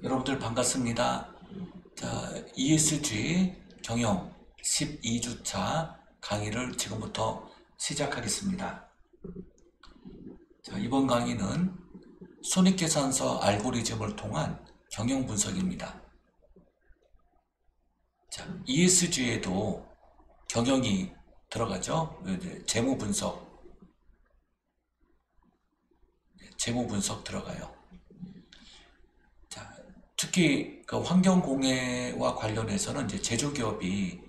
여러분들 반갑습니다. 자, ESG 경영 12주차 강의를 지금부터 시작하겠습니다. 자, 이번 강의는 손익계산서 알고리즘을 통한 경영 분석입니다. 자, ESG에도 경영이 들어가죠. 재무 분석 들어가요. 특히 그 환경공해와 관련해서는 이제 제조기업이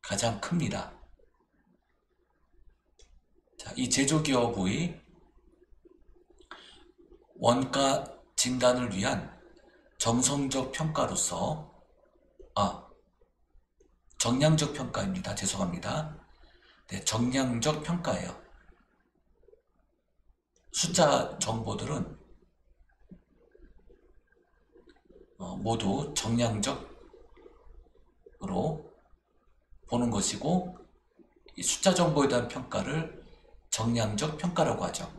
가장 큽니다. 자, 이 제조기업의 원가 진단을 위한 정성적 평가로서, 정량적 평가입니다. 죄송합니다. 네, 정량적 평가예요. 숫자 정보들은 모두 정량적으로 보는 것이고, 이 숫자 정보에 대한 평가를 정량적 평가라고 하죠.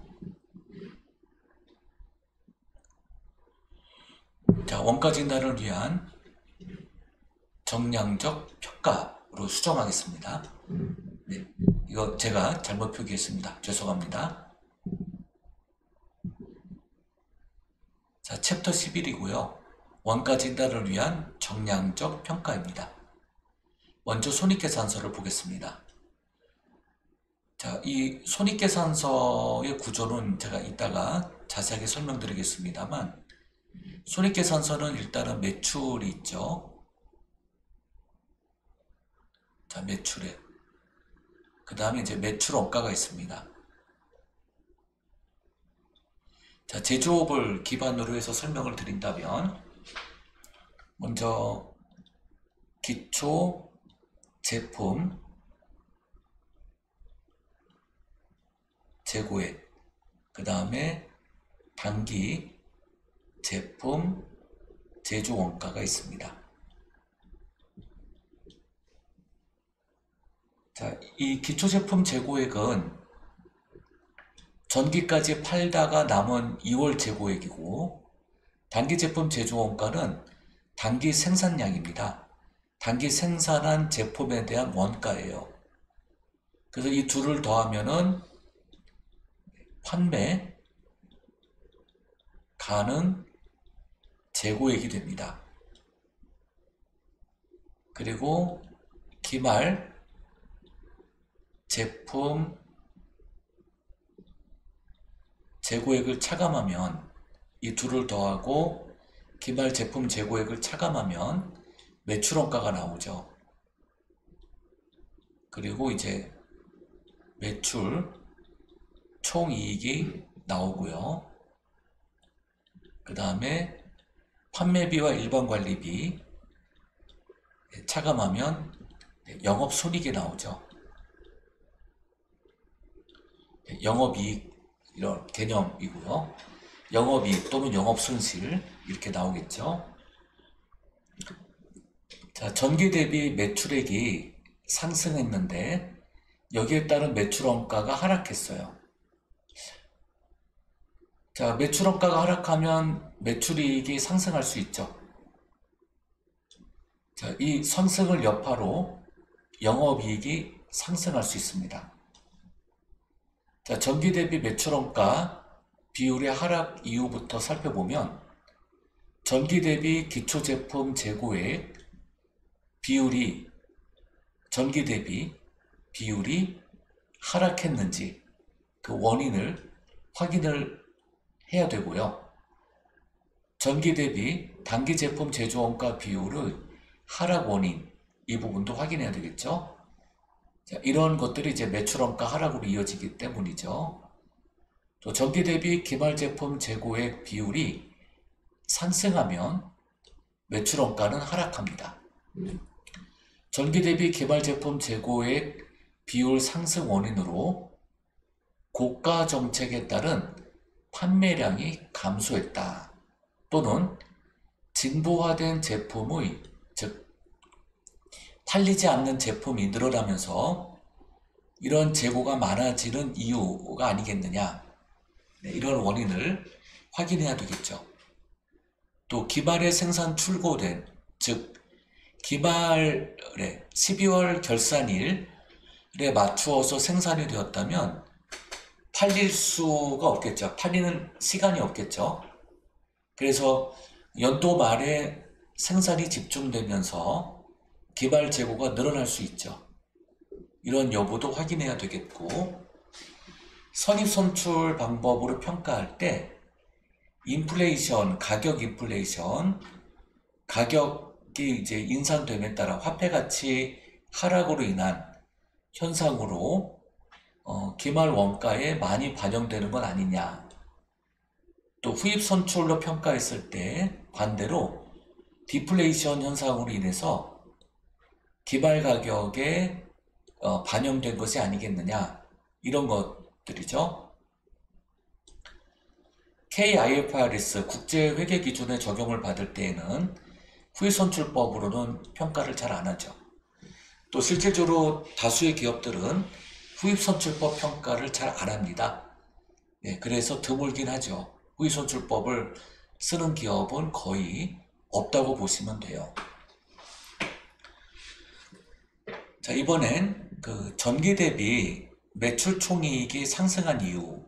자, 원가 진단을 위한 정량적 평가로 수정하겠습니다. 네, 이거 제가 잘못 표기했습니다. 죄송합니다. 자, 챕터 11이고요. 원가 진단을 위한 정량적 평가입니다. 먼저 손익계산서를 보겠습니다. 자, 이 손익계산서의 구조는 제가 이따가 자세하게 설명드리겠습니다만, 손익계산서는 일단은 매출이 있죠. 자, 매출액. 그 다음에 이제 매출원가가 있습니다. 자, 제조업을 기반으로 해서 설명을 드린다면, 먼저 기초 제품 재고액, 그 다음에 단기 제품 제조 원가가 있습니다. 자, 이 기초 제품 재고액은 전기까지 팔다가 남은 2월 재고액이고, 단기 제품 제조 원가는 단기 생산량입니다. 단기 생산한 제품에 대한 원가예요. 그래서 이 둘을 더하면은 판매 가능 재고액이 됩니다. 그리고 기말 제품 재고액을 차감하면, 이 둘을 더하고 기말 제품 재고액을 차감하면 매출원가가 나오죠. 그리고 이제 매출 총이익이 나오고요. 그 다음에 판매비와 일반관리비 차감하면 영업손익이 나오죠. 영업이익 이런 개념이고요. 영업이익 또는 영업손실 이렇게 나오겠죠. 자, 전기 대비 매출액이 상승했는데 여기에 따른 매출원가가 하락했어요. 자, 매출원가가 하락하면 매출이익이 상승할 수 있죠. 자, 이 상승을 여파로 영업이익이 상승할 수 있습니다. 자, 전기 대비 매출원가 비율의 하락 이후부터 살펴보면, 전기 대비 기초제품 재고액 비율이, 전기 대비 비율이 하락했는지 그 원인을 확인을 해야 되고요. 전기 대비 단기 제품 제조원가 비율의 하락 원인, 이 부분도 확인해야 되겠죠. 자, 이런 것들이 이제 매출원가 하락으로 이어지기 때문이죠. 또 전기 대비 기말 제품 재고액 비율이 상승하면 매출원가는 하락합니다. 전기 대비 기말 제품 재고액 비율 상승 원인으로 고가 정책에 따른 판매량이 감소했다. 또는 진보화된 제품의, 즉 팔리지 않는 제품이 늘어나면서 이런 재고가 많아지는 이유가 아니겠느냐. 네, 이런 원인을 확인해야 되겠죠. 또 기말에 생산 출고된, 즉 기말에 12월 결산일에 맞추어서 생산이 되었다면 팔릴 수가 없겠죠. 팔리는 시간이 없겠죠. 그래서 연도 말에 생산이 집중되면서 기말 재고가 늘어날 수 있죠. 이런 여부도 확인해야 되겠고, 선입선출 방법으로 평가할 때 인플레이션, 가격 인플레이션, 가격이 이제 인상됨에 따라 화폐 가치 하락으로 인한 현상으로 기말 원가에 많이 반영되는 건 아니냐. 또 후입 선출로 평가했을 때 반대로 디플레이션 현상으로 인해서 기말 가격에 반영된 것이 아니겠느냐. 이런 것들이죠. KIFRS 국제회계 기준에 적용을 받을 때에는 후입 선출법으로는 평가를 잘 안 하죠. 또 실질적으로 다수의 기업들은 후입 선출법 평가를 잘 안 합니다. 네, 그래서 드물긴 하죠. 후입 선출법을 쓰는 기업은 거의 없다고 보시면 돼요. 자, 이번엔 그 전기 대비 매출 총이익이 상승한 이유.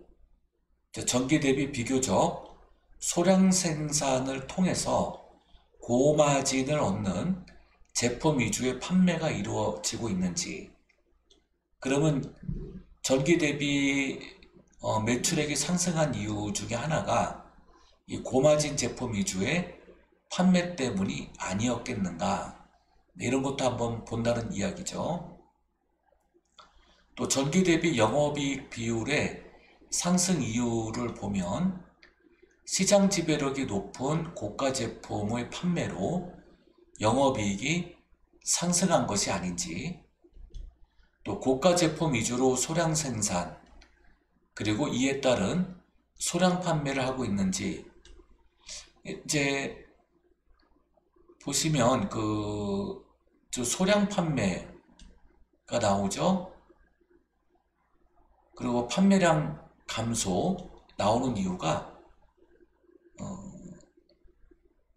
전기 대비 비교적 소량 생산을 통해서 고마진을 얻는 제품 위주의 판매가 이루어지고 있는지. 그러면 전기 대비 매출액이 상승한 이유 중에 하나가 이 고마진 제품 위주의 판매 때문이 아니었겠는가. 이런 것도 한번 본다는 이야기죠. 또 전기 대비 영업이익 비율의 상승 이유를 보면 시장 지배력이 높은 고가 제품의 판매로 영업이익이 상승한 것이 아닌지, 또 고가 제품 위주로 소량 생산, 그리고 이에 따른 소량 판매를 하고 있는지. 이제 보시면 소량 판매가 나오죠. 그리고 판매량 감소 나오는 이유가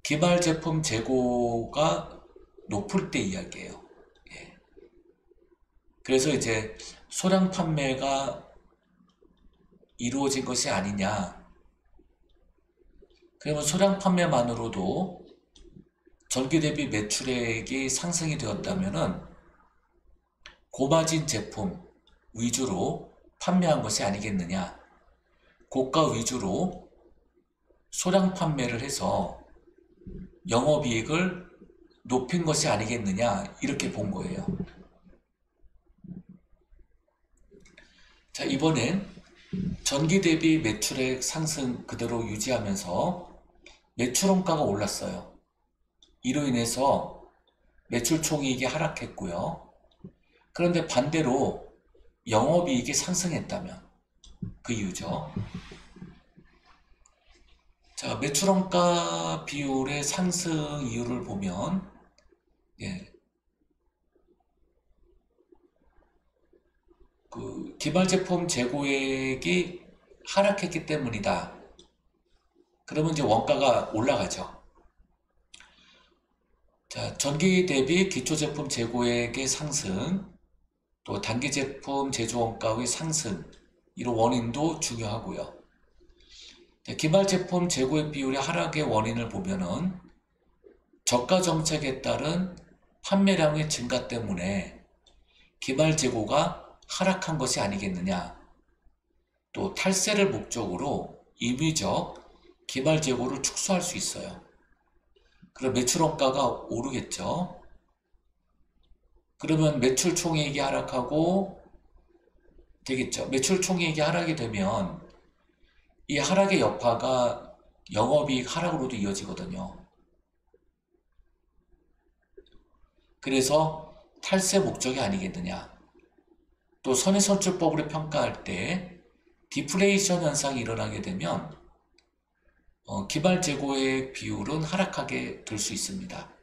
기말 제품 재고가 높을 때 이야기예요. 예. 그래서 이제 소량 판매가 이루어진 것이 아니냐. 그러면 소량 판매만으로도 전기 대비 매출액이 상승이 되었다면은 고마진 제품 위주로 판매한 것이 아니겠느냐. 고가 위주로 소량 판매를 해서 영업이익을 높인 것이 아니겠느냐. 이렇게 본 거예요. 자, 이번엔 전기 대비 매출액 상승 그대로 유지하면서 매출원가가 올랐어요. 이로 인해서 매출 총이익이 하락했고요. 그런데 반대로 영업이익이 상승했다면 그 이유죠. 자, 매출원가 비율의 상승 이유를 보면, 예, 그 기말 제품 재고액이 하락했기 때문이다. 그러면 이제 원가가 올라가죠. 자, 전기 대비 기초 제품 재고액의 상승, 또 단기 제품 제조 원가의 상승, 이런 원인도 중요하고요. 기말 제품 재고액 비율의 하락의 원인을 보면은 저가 정책에 따른 판매량의 증가 때문에 기말 재고가 하락한 것이 아니겠느냐. 또 탈세를 목적으로 임의적 기말 재고를 축소할 수 있어요. 그럼 매출 원가가 오르겠죠. 그러면 매출 총이익이 하락하고 되겠죠. 매출 총이익이 하락이 되면 이 하락의 여파가 영업이익 하락으로도 이어지거든요. 그래서 탈세 목적이 아니겠느냐. 또 선의선출법으로 평가할 때 디플레이션 현상이 일어나게 되면 기말 재고의 비율은 하락하게 될 수 있습니다.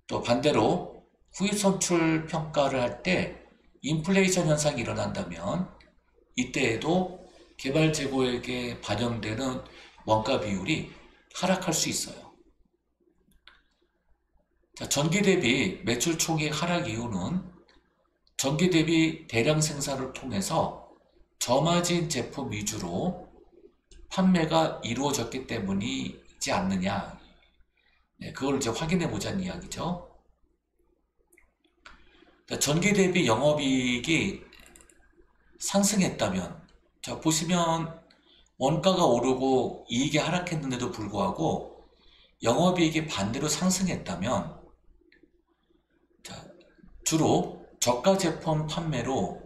또 반대로 후입선출 평가를 할 때 인플레이션 현상이 일어난다면 이때에도 기말 재고액에 반영되는 원가 비율이 하락할 수 있어요. 자, 전기 대비 매출 총액 하락 이유는 전기 대비 대량 생산을 통해서 저마진 제품 위주로 판매가 이루어졌기 때문이지 않느냐. 네, 그걸 이제 확인해 보자는 이야기죠. 전기 대비 영업이익이 상승했다면, 자, 보시면 원가가 오르고 이익이 하락했는데도 불구하고 영업이익이 반대로 상승했다면, 자, 주로 저가 제품 판매로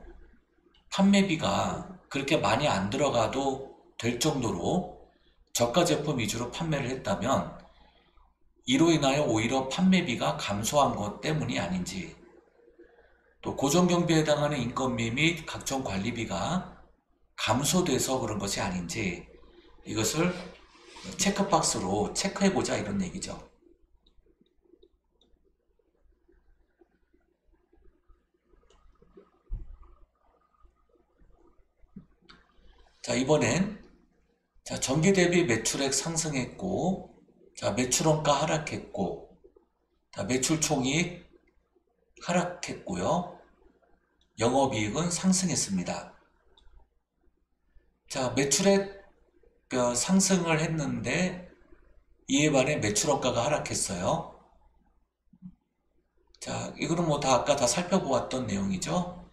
판매비가 그렇게 많이 안 들어가도 될 정도로 저가 제품 위주로 판매를 했다면 이로 인하여 오히려 판매비가 감소한 것 때문이 아닌지, 또 고정경비에 해당하는 인건비 및 각종 관리비가 감소돼서 그런 것이 아닌지, 이것을 체크박스로 체크해보자 이런 얘기죠. 자, 이번엔 자, 전기 대비 매출액 상승했고, 자, 매출원가 하락했고, 자, 매출 총이익 하락했고요. 영업이익은 상승했습니다. 자, 매출액 상승을 했는데 이에 반해 매출원가가 하락했어요. 자, 이거는 뭐 다 아까 다 살펴보았던 내용이죠.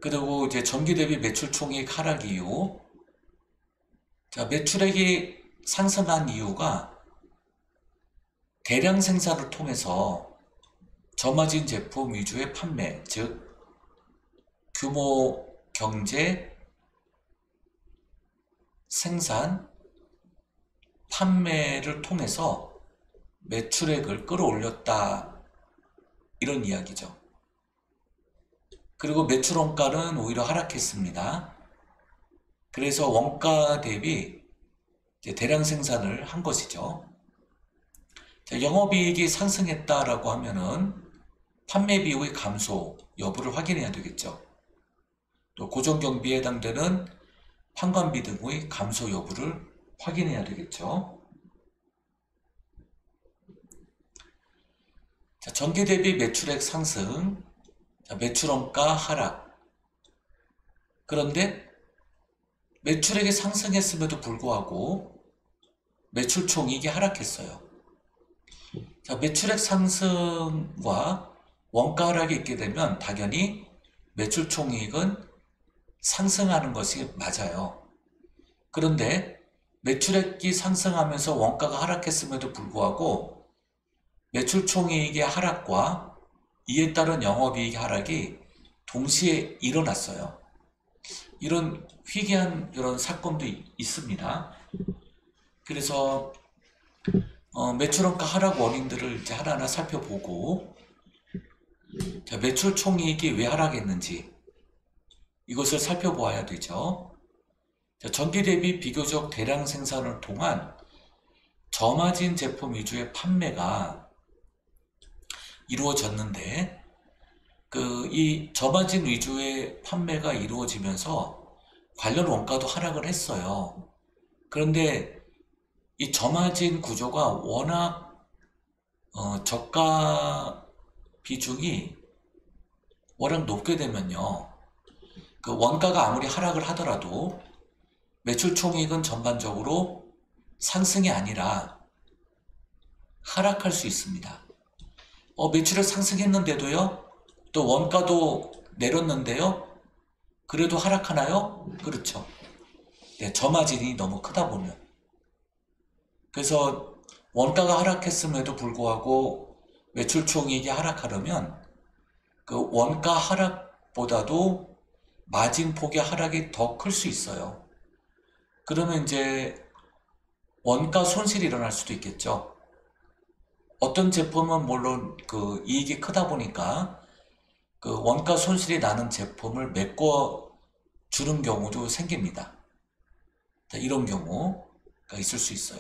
그리고 이제 전기 대비 매출 총액 하락 이유. 자, 매출액이 상승한 이유가 대량 생산을 통해서 저마진 제품 위주의 판매, 즉 규모 경제, 생산, 판매를 통해서 매출액을 끌어올렸다 이런 이야기죠. 그리고 매출 원가는 오히려 하락했습니다. 그래서 원가 대비 이제 대량 생산을 한 것이죠. 자, 영업이익이 상승했다라고 하면은 판매 비용의 감소 여부를 확인해야 되겠죠. 또 고정경비에 해당되는 판관비 등의 감소 여부를 확인해야 되겠죠. 자, 전기 대비 매출액 상승, 자, 매출원가 하락. 그런데 매출액이 상승했음에도 불구하고 매출 총이익이 하락했어요. 자, 매출액 상승과 원가 하락이 있게 되면 당연히 매출 총이익은 상승하는 것이 맞아요. 그런데 매출액이 상승하면서 원가가 하락했음에도 불구하고 매출 총이익의 하락과 이에 따른 영업이익 하락이 동시에 일어났어요. 이런 희귀한 이런 사건도 있습니다. 그래서 매출원가 하락 원인들을 이제 하나하나 살펴보고, 자, 매출 총이익이 왜 하락했는지 이것을 살펴보아야 되죠. 자, 전기 대비 비교적 대량 생산을 통한 저마진 제품 위주의 판매가 이루어졌는데, 이 저마진 위주의 판매가 이루어지면서 관련 원가도 하락을 했어요. 그런데 이 저마진 구조가 워낙 저가 비중이 워낙 높게 되면요, 그 원가가 아무리 하락을 하더라도 매출 총이익은 전반적으로 상승이 아니라 하락할 수 있습니다. 매출을 상승했는데도요, 또 원가도 내렸는데요, 그래도 하락하나요? 그렇죠. 네, 저마진이 너무 크다 보면. 그래서 원가가 하락했음에도 불구하고 매출 총이익이 하락하려면 그 원가 하락보다도 마진 폭의 하락이 더 클 수 있어요. 그러면 이제 원가 손실이 일어날 수도 있겠죠. 어떤 제품은 물론 그 이익이 크다 보니까 그 원가 손실이 나는 제품을 메꿔 주는 경우도 생깁니다. 이런 경우가 있을 수 있어요.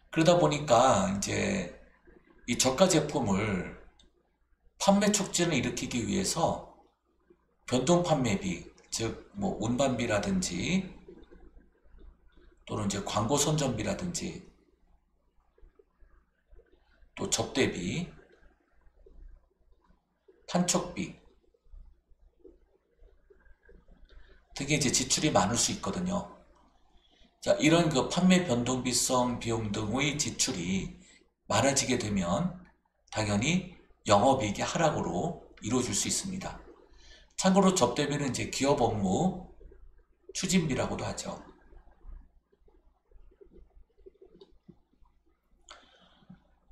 그러다 보니까 이제 이 저가 제품을 판매 촉진을 일으키기 위해서 변동 판매비, 즉 뭐 운반비라든지 또는 이제 광고 선전비라든지 접대비, 판촉비 등의 이제 지출이 많을 수 있거든요. 자, 이런 그 판매 변동비성 비용 등의 지출이 많아지게 되면 당연히 영업이익의 하락으로 이루어질 수 있습니다. 참고로 접대비는 이제 기업 업무 추진비라고도 하죠.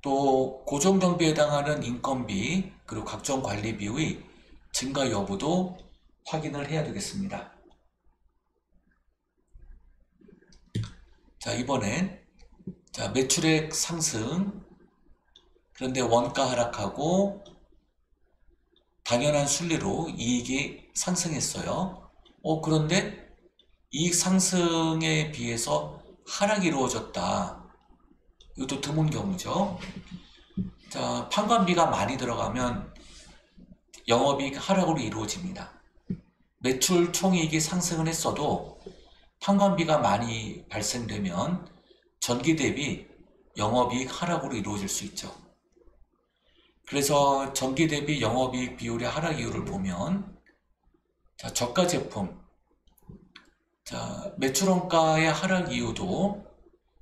또 고정경비에 해당하는 인건비 그리고 각종 관리비의 증가 여부도 확인을 해야 되겠습니다. 자, 이번엔 자, 매출액 상승, 그런데 원가 하락하고 당연한 순리로 이익이 상승했어요. 그런데 이익 상승에 비해서 하락이 이루어졌다. 이것도 드문 경우죠. 자, 판관비가 많이 들어가면 영업이익 하락으로 이루어집니다. 매출 총이익이 상승을 했어도 판관비가 많이 발생되면 전기 대비 영업이익 하락으로 이루어질 수 있죠. 그래서 전기 대비 영업이익 비율의 하락 이유를 보면 자, 저가 제품, 자, 매출 원가의 하락 이유도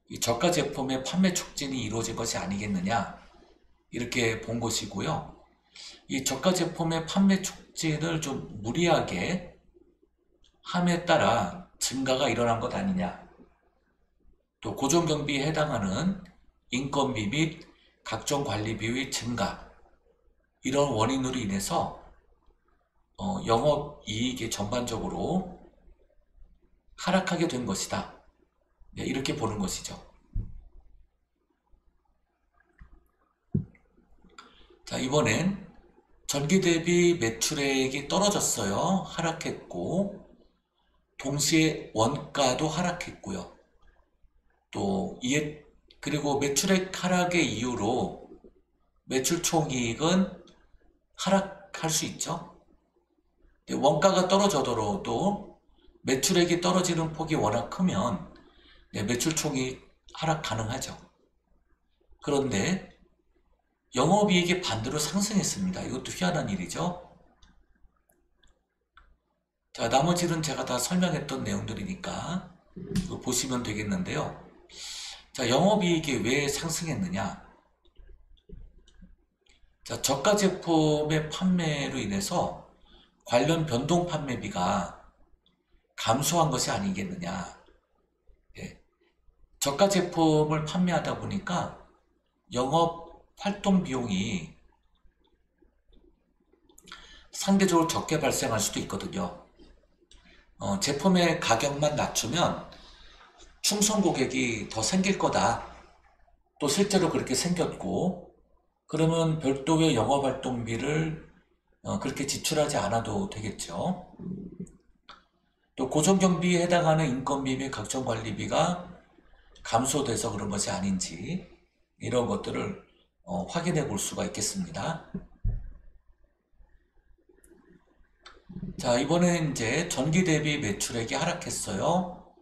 이 저가 제품의 판매 촉진이 이루어진 것이 아니겠느냐 이렇게 본 것이고요. 이 저가 제품의 판매 촉진을 좀 무리하게 함에 따라 증가가 일어난 것 아니냐. 또 고정경비에 해당하는 인건비 및 각종 관리비의 증가, 이런 원인으로 인해서 영업이익이 전반적으로 하락하게 된 것이다. 네, 이렇게 보는 것이죠. 자, 이번엔 전기 대비 매출액이 떨어졌어요. 하락했고, 동시에 원가도 하락했고요. 또 그리고 매출액 하락의 이유로 매출 총이익은 하락할 수 있죠. 원가가 떨어져도 매출액이 떨어지는 폭이 워낙 크면 매출 총이익 하락 가능하죠. 그런데 영업이익이 반대로 상승했습니다. 이것도 희한한 일이죠. 자, 나머지는 제가 다 설명했던 내용들이니까 보시면 되겠는데요. 자, 영업이익이 왜 상승했느냐? 자, 저가 제품의 판매로 인해서 관련 변동 판매비가 감소한 것이 아니겠느냐? 네. 저가 제품을 판매하다 보니까 영업 활동 비용이 상대적으로 적게 발생할 수도 있거든요. 제품의 가격만 낮추면 충성 고객이 더 생길 거다. 또 실제로 그렇게 생겼고, 그러면 별도의 영업활동비를 그렇게 지출하지 않아도 되겠죠. 또 고정경비에 해당하는 인건비 및 각종 관리비가 감소돼서 그런 것이 아닌지 이런 것들을 확인해 볼 수가 있겠습니다. 자, 이번엔 이제 전기 대비 매출액이 하락했어요.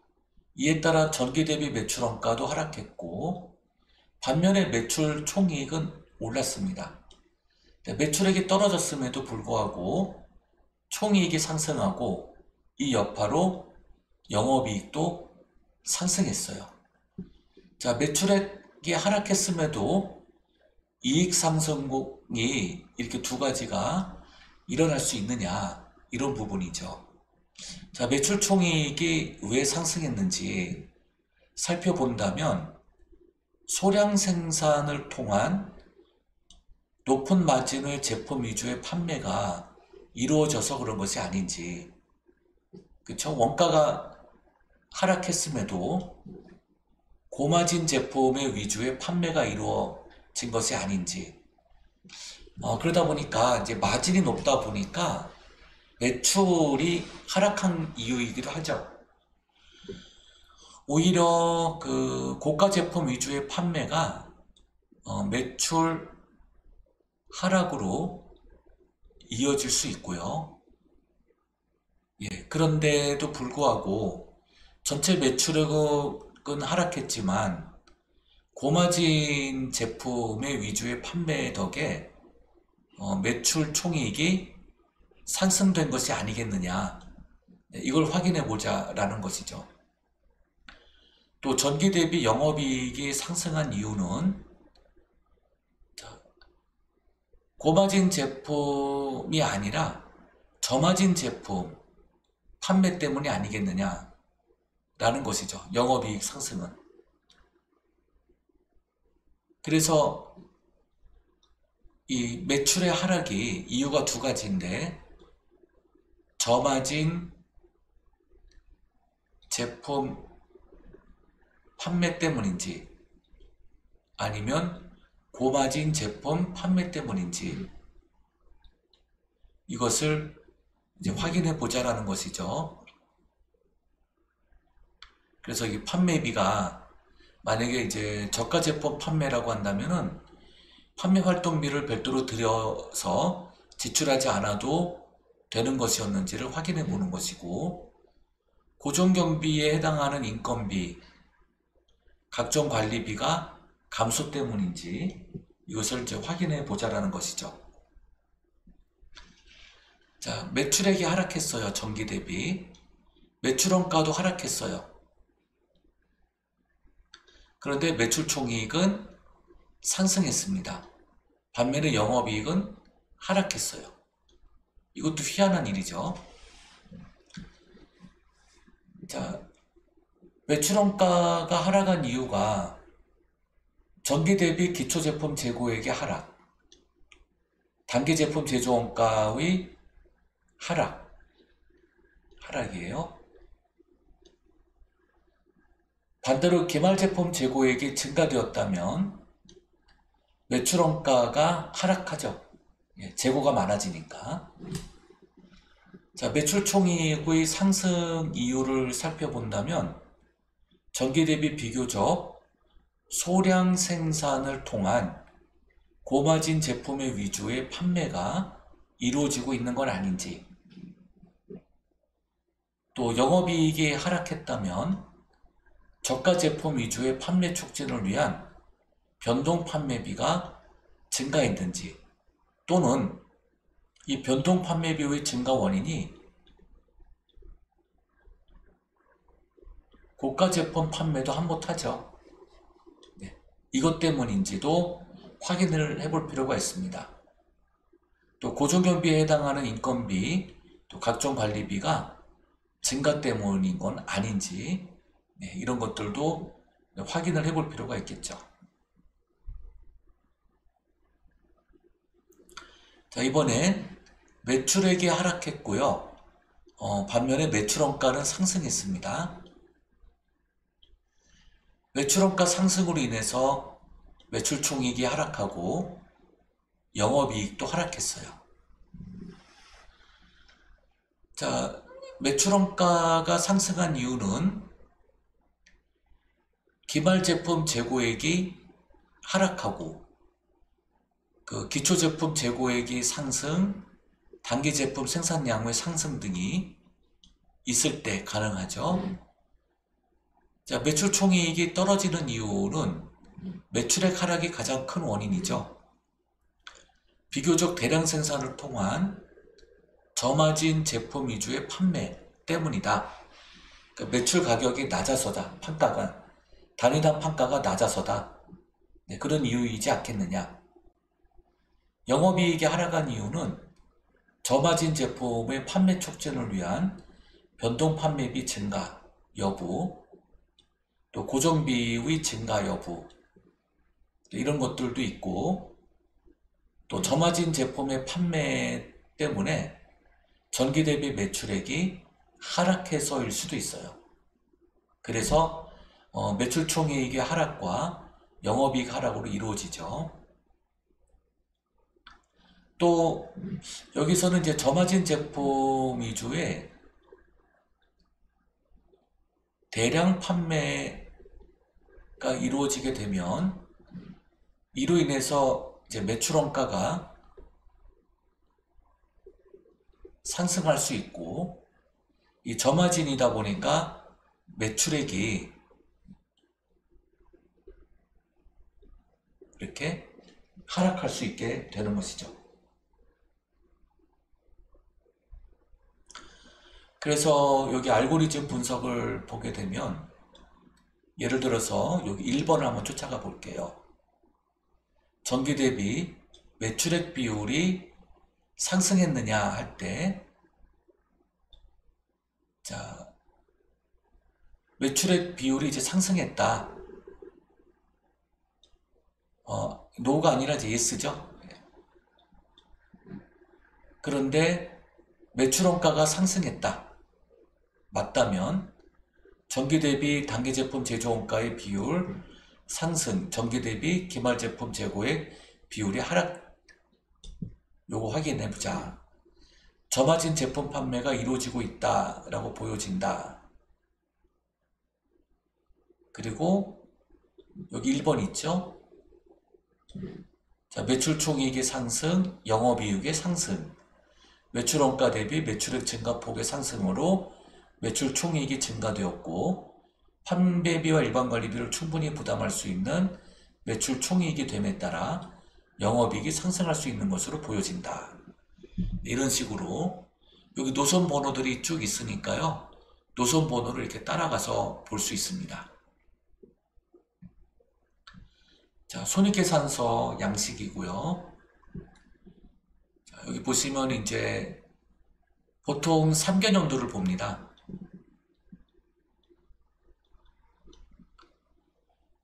이에 따라 전기 대비 매출 원가도 하락했고, 반면에 매출 총이익은 올랐습니다. 매출액이 떨어졌음에도 불구하고 총이익이 상승하고 이 여파로 영업이익도 상승했어요. 자, 매출액이 하락했음에도 이익 상승이 이렇게 두 가지가 일어날 수 있느냐, 이런 부분이죠. 자, 매출 총이익이 왜 상승했는지 살펴본다면 소량 생산을 통한 높은 마진의 제품 위주의 판매가 이루어져서 그런 것이 아닌지, 그쵸? 원가가 하락했음에도 고마진 제품의 위주의 판매가 이루어진 것이 아닌지, 그러다 보니까 이제 마진이 높다 보니까 매출이 하락한 이유이기도 하죠. 오히려 그 고가 제품 위주의 판매가 매출 하락으로 이어질 수 있고요. 예, 그런데도 불구하고 전체 매출액은 하락했지만 고마진 제품의 위주의 판매 덕에 매출 총이익이 상승된 것이 아니겠느냐. 네, 이걸 확인해 보자라는 것이죠. 또 전기 대비 영업이익이 상승한 이유는 고마진 제품이 아니라 저마진 제품 판매 때문이 아니겠느냐라는 것이죠. 영업이익 상승은. 그래서 이 매출의 하락이 이유가 두 가지인데, 저마진 제품 판매 때문인지 아니면 고마진 제품 판매 때문인지 이것을 이제 확인해 보자라는 것이죠. 그래서 이 판매비가 만약에 이제 저가 제품 판매라고 한다면은 판매 활동비를 별도로 들여서 지출하지 않아도 되는 것이었는지를 확인해 보는 것이고, 고정경비에 해당하는 인건비, 각종 관리비가 감소 때문인지 이것을 이제 확인해 보자라는 것이죠. 자, 매출액이 하락했어요. 전기 대비. 매출원가도 하락했어요. 그런데 매출 총이익은 상승했습니다. 반면에 영업이익은 하락했어요. 이것도 희한한 일이죠. 자, 매출원가가 하락한 이유가 전기 대비 기초제품 재고액의 하락, 단기 제품 제조원가의 하락이에요. 반대로 기말 제품 재고액이 증가되었다면 매출원가가 하락하죠. 재고가 많아지니까. 자, 매출 총이익의 상승 이유를 살펴본다면 전기 대비 비교적 소량 생산을 통한 고마진 제품의 위주의 판매가 이루어지고 있는 건 아닌지, 또 영업이익이 하락했다면 저가 제품 위주의 판매 촉진을 위한 변동 판매비가 증가했는지, 또는 이 변동 판매비의 증가 원인이 고가 제품 판매도 한몫하죠. 네, 이것 때문인지도 확인을 해볼 필요가 있습니다. 또 고정경비에 해당하는 인건비, 또 각종 관리비가 증가 때문인 건 아닌지, 네, 이런 것들도 확인을 해볼 필요가 있겠죠. 자, 이번엔 매출액이 하락했고요. 반면에 매출원가는 상승했습니다. 매출원가 상승으로 인해서 매출 총이익이 하락하고 영업이익도 하락했어요. 자, 매출원가가 상승한 이유는 기말 제품 재고액이 하락하고 그 기초 제품 재고액이 상승, 단기 제품 생산량의 상승 등이 있을 때 가능하죠. 자, 매출 총이익이 떨어지는 이유는 매출액 하락이 가장 큰 원인이죠. 비교적 대량 생산을 통한 저마진 제품 위주의 판매 때문이다. 그러니까 매출 가격이 낮아서다. 판가가, 단위당 판가가 낮아서다. 네, 그런 이유이지 않겠느냐. 영업이익이 하락한 이유는 저마진 제품의 판매 촉진을 위한 변동 판매비 증가 여부, 또 고정비의 증가 여부, 이런 것들도 있고, 또 저마진 제품의 판매 때문에 전기 대비 매출액이 하락해서일 수도 있어요. 그래서 매출 총이익의 하락과 영업이익 하락으로 이루어지죠. 또 여기서는 이제 저마진 제품 위주의 대량 판매가 이루어지게 되면 이로 인해서 이제 매출원가가 상승할 수 있고, 이 저마진이다 보니까 매출액이 이렇게 하락할 수 있게 되는 것이죠. 그래서 여기 알고리즘 분석을 보게 되면 예를 들어서 여기 1번을 한번 쫓아가 볼게요. 전기 대비 매출액 비율이 상승했느냐 할 때, 자, 매출액 비율이 이제 상승했다. 노가 아니라 이제 yes죠. 그런데 매출원가가 상승했다. 맞다면 전기 대비 단기 제품 제조 원가의 비율 상승, 전기 대비 기말 제품 재고의 비율이 하락. 요거 확인해 보자. 저마진 제품 판매가 이루어지고 있다라고 보여진다. 그리고 여기 1번 있죠? 자, 매출 총이익의 상승, 영업이익의 상승. 매출 원가 대비 매출액 증가폭의 상승으로 매출 총이익이 증가되었고 판매비와 일반관리비를 충분히 부담할 수 있는 매출 총이익이 됨에 따라 영업이익이 상승할 수 있는 것으로 보여진다. 이런 식으로 여기 노선 번호들이 쭉 있으니까요. 노선 번호를 이렇게 따라가서 볼 수 있습니다. 자, 손익계산서 양식이고요. 자, 여기 보시면 이제 보통 3개년도를 봅니다.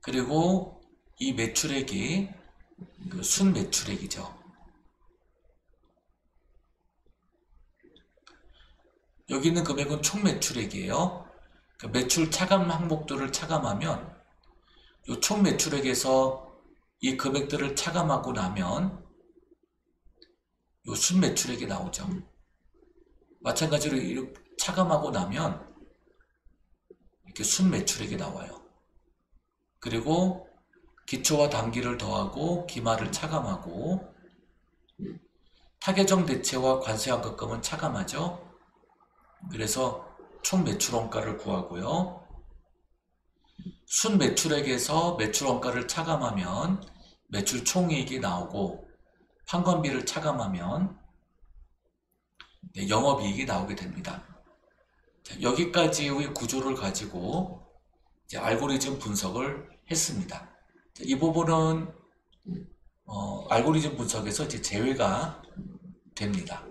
그리고 이 매출액이 그 순매출액이죠. 여기 있는 금액은 총매출액이에요. 그 매출 차감 항목들을 차감하면 이 총매출액에서 이 금액들을 차감하고 나면 이 순매출액이 나오죠. 마찬가지로 이렇게 차감하고 나면 이렇게 순매출액이 나와요. 그리고 기초와 단기를 더하고 기말을 차감하고 타개정 대체와 관세환급금은 차감하죠. 그래서 총 매출원가를 구하고요. 순매출액에서 매출원가를 차감하면 매출 총이익이 나오고 판관비를 차감하면 영업이익이 나오게 됩니다. 자, 여기까지의 구조를 가지고 이제 알고리즘 분석을 했습니다. 자, 이 부분은 알고리즘 분석에서 이제 제외가 됩니다.